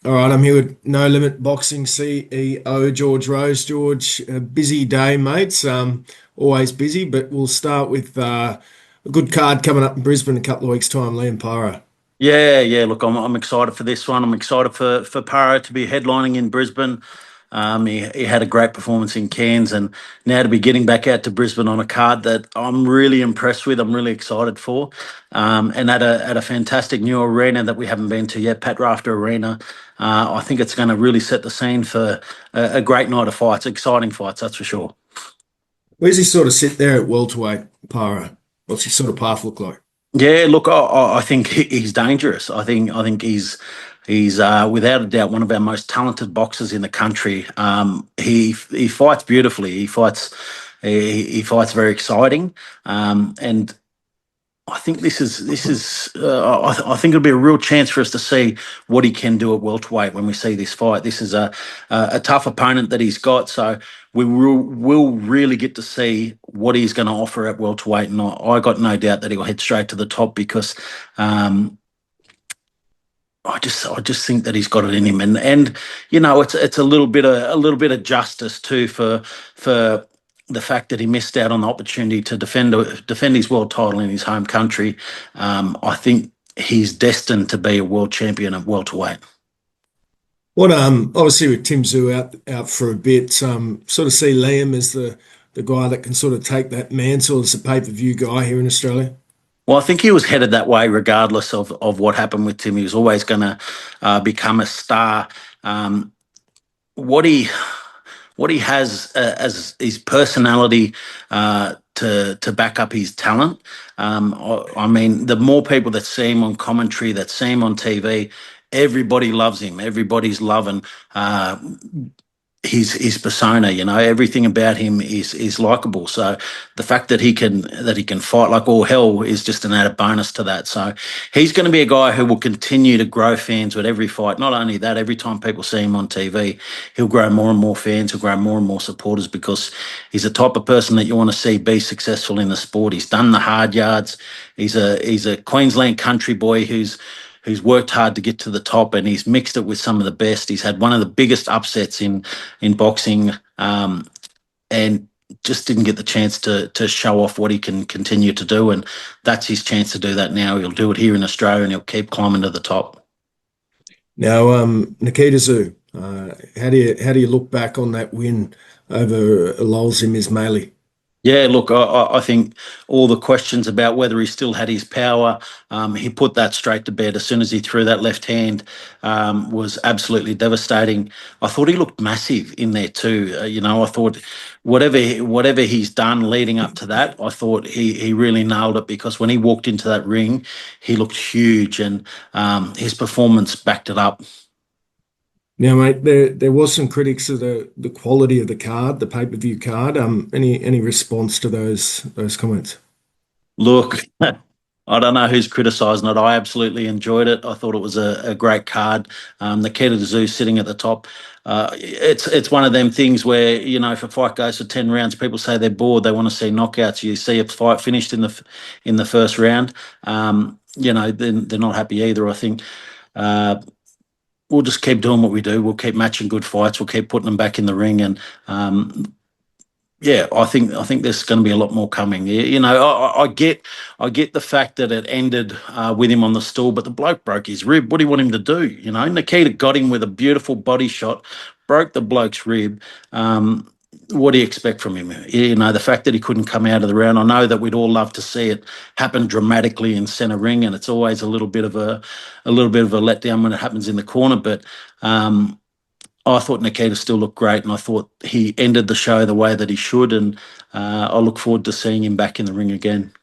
All right, I'm here with No Limit Boxing CEO George Rose. George, a busy day, mates. Always busy, but we'll start with a good card coming up in Brisbane in a couple of weeks' time. Liam Paro. Yeah. Look, I'm excited for this one. I'm excited for Paro to be headlining in Brisbane. He had a great performance in Cairns, and now to be getting back out to Brisbane on a card that I'm really impressed with. I'm really excited for, and at a fantastic new arena that we haven't been to yet, Pat Rafter Arena. I think it's going to really set the scene for a great night of fights, exciting fights, that's for sure. Where's he sort of sit there at welterweight, Paro? What's his sort of path look like? Yeah, look, I think he's dangerous. I think he's without a doubt one of our most talented boxers in the country. He fights beautifully. He fights very exciting. And I think this is I think it'll be a real chance for us to see what he can do at welterweight when we see this fight. This is a tough opponent that he's got, so we will really get to see what he's going to offer at welterweight, and I got no doubt that he'll head straight to the top because um, I just think that he's got it in him, and it's a little bit of justice too for the fact that he missed out on the opportunity to defend his world title in his home country. I think he's destined to be a world champion at welterweight. What obviously with Tim Tszyu out for a bit, sort of see Liam as the guy that can sort of take that mantle as a pay-per-view guy here in Australia. Well, I think he was headed that way regardless of what happened with Tim. He was always going to become a star. Um, what he what he has as his personality to back up his talent. I mean, the more people that see him on commentary, that see him on TV, everybody loves him. Everybody's loving his persona. Everything about him is likable. So the fact that he can fight like all hell is just an added bonus to that. So he's going to be a guy who will continue to grow fans with every fight. Not only that, every time people see him on TV, he'll grow more and more fans. He'll grow more and more supporters because he's the type of person that you want to see be successful in the sport. He's done the hard yards. He's a Queensland country boy who's worked hard to get to the top, and he's mixed it with some of the best. He's had one of the biggest upsets in boxing, and just didn't get the chance to show off what he can continue to do, and that's his chance to do that now. He'll do it here in Australia, and he'll keep climbing to the top. Now, Nikita Tszyu, how do you look back on that win over Lolzim Ismaili? Yeah, look, I think all the questions about whether he still had his power, he put that straight to bed as soon as he threw that left hand. Was absolutely devastating. I thought he looked massive in there too. I thought whatever he's done leading up to that, I thought he really nailed it because when he walked into that ring, he looked huge, and his performance backed it up. Now, mate, there was some critics of the quality of the card, the pay-per-view card. Any response to those comments? Look, I don't know who's criticising it. I absolutely enjoyed it. I thought it was a great card. The Nikita Zoo sitting at the top. It's one of them things where if a fight goes for 10 rounds, people say they're bored. They want to see knockouts. You see a fight finished in the first round. Then they're not happy either. I think. We'll just keep doing what we do. We'll keep matching good fights. We'll keep putting them back in the ring, and yeah, I think there's going to be a lot more coming. I get the fact that it ended with him on the stool, but the bloke broke his rib. What do you want him to do? Nikita got him with a beautiful body shot, broke the bloke's rib. What do you expect from him? The fact that he couldn't come out of the round. I know that we'd all love to see it happen dramatically in centre ring, and it's always a little bit of a letdown when it happens in the corner. But I thought Nikita still looked great, and I thought he ended the show the way that he should, and I look forward to seeing him back in the ring again.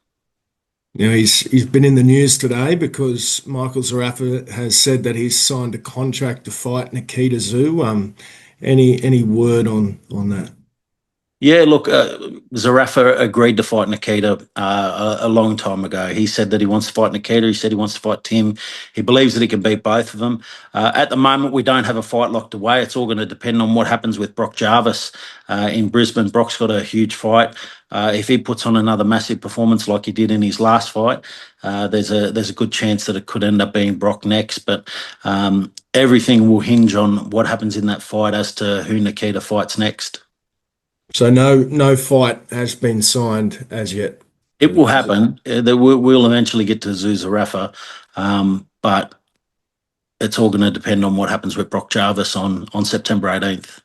He's been in the news today because Michael Zerafa has said that he's signed a contract to fight Nikita Tszyu. Any word on that? Yeah, look, Zerafa agreed to fight Nikita a long time ago. He said that he wants to fight Nikita. He said he wants to fight Tim. He believes that he can beat both of them. At the moment, we don't have a fight locked away. It's all going to depend on what happens with Brock Jarvis in Brisbane. Brock's got a huge fight. If he puts on another massive performance like he did in his last fight, there's a good chance that it could end up being Brock next. But everything will hinge on what happens in that fight as to who Nikita fights next. So no fight has been signed as yet. It will happen. We'll eventually get to Zerafa, but it's all going to depend on what happens with Brock Jarvis on September 18th.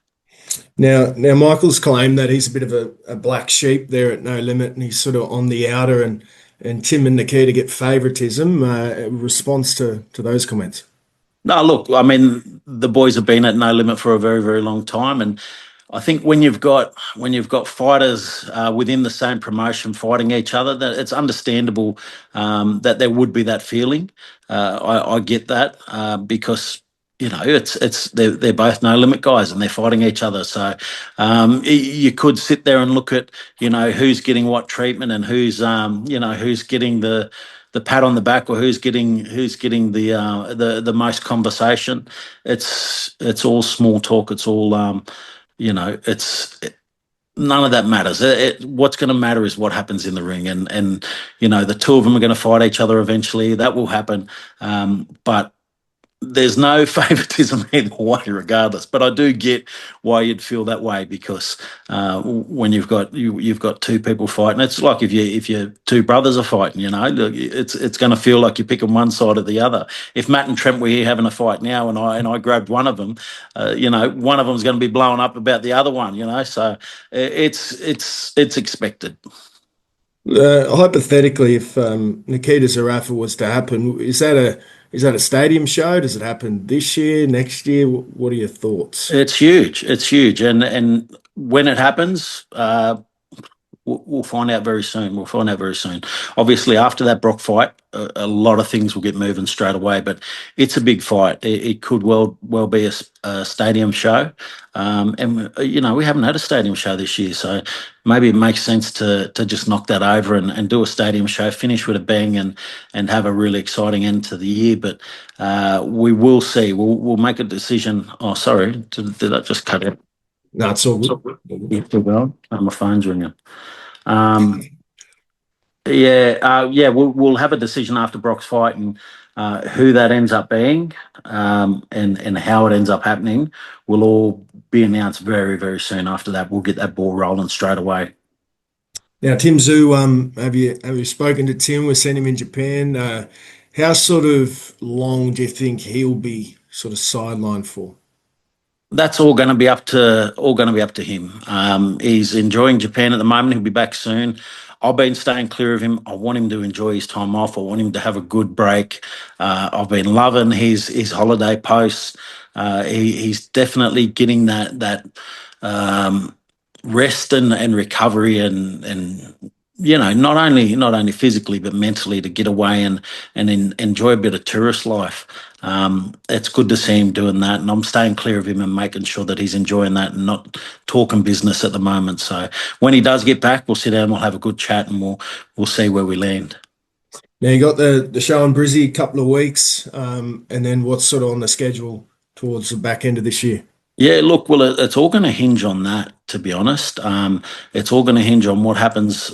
Now Michael's claimed that he's a bit of a black sheep there at No Limit, and he's sort of on the outer, and Tim and Nikita get favouritism. Response to those comments? No, look, I mean, the boys have been at No Limit for a very, very long time, and I think when you've got fighters within the same promotion fighting each other, that it's understandable that there would be that feeling. I get that because they're both No Limit guys and they're fighting each other. So you could sit there and look at who's getting what treatment and who's getting the pat on the back or who's getting the most conversation. It's all small talk. It's all none of that matters. What's going to matter is what happens in the ring, and the two of them are going to fight each other eventually. That will happen, but there's no favoritism either way, regardless. But I do get why you'd feel that way because when you've got two people fighting, it's like if your two brothers are fighting. It's going to feel like you're picking one side or the other. If Matt and Trent were here having a fight now, and I grabbed one of them, one of them's going to be blowing up about the other one. So it's expected. Hypothetically, if Nikita Zerafa was to happen, is that a stadium show? Does it happen this year, next year? What are your thoughts? It's huge. It's huge, and when it happens, we'll find out very soon. We'll find out very soon. Obviously, after that Brock fight, a lot of things will get moving straight away. But it's a big fight. It could well be a stadium show, and we haven't had a stadium show this year, so maybe it makes sense to just knock that over and do a stadium show, finish with a bang, and have a really exciting end to the year. But we will see. We'll make a decision. Oh, sorry, did that just cut out? No, it's all good. My phone's ringing. We'll have a decision after Brock's fight and who that ends up being and how it ends up happening will all be announced very, very soon. After that, we'll get that ball rolling straight away. Now, Tim Tszyu, have you spoken to Tim? We've seen him in Japan. How sort of long do you think he'll be sort of sidelined for? That's all going to be up to him. He's enjoying Japan at the moment. He'll be back soon. I've been staying clear of him. I want him to enjoy his time off. I want him to have a good break. I've been loving his holiday posts. He's definitely getting that rest and recovery and not only physically but mentally to get away and enjoy a bit of tourist life. It's good to see him doing that, and I'm staying clear of him and making sure that he's enjoying that and not talking business at the moment. So when he does get back, we'll sit down, we'll have a good chat, and we'll see where we land. Now you got the show in Brizzy, couple of weeks, and then what's sort of on the schedule towards the back end of this year? Yeah, look, well, it's all going to hinge on that, to be honest. It's all going to hinge on what happens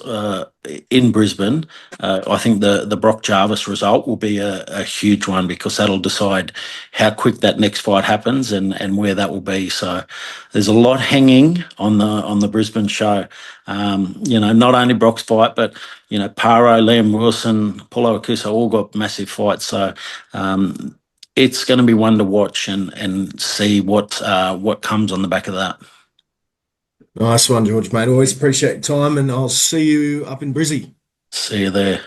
in Brisbane. I think the Brock Jarvis result will be a huge one because that'll decide how quick that next fight happens and where that will be. So there's a lot hanging on the Brisbane show. Not only Brock's fight, but Paro, Liam Wilson, Paulo Akuso all got massive fights. So it's going to be one to watch and see what comes on the back of that. Nice one, George, mate. Always appreciate your time, and I'll see you up in Brizzy. See you there.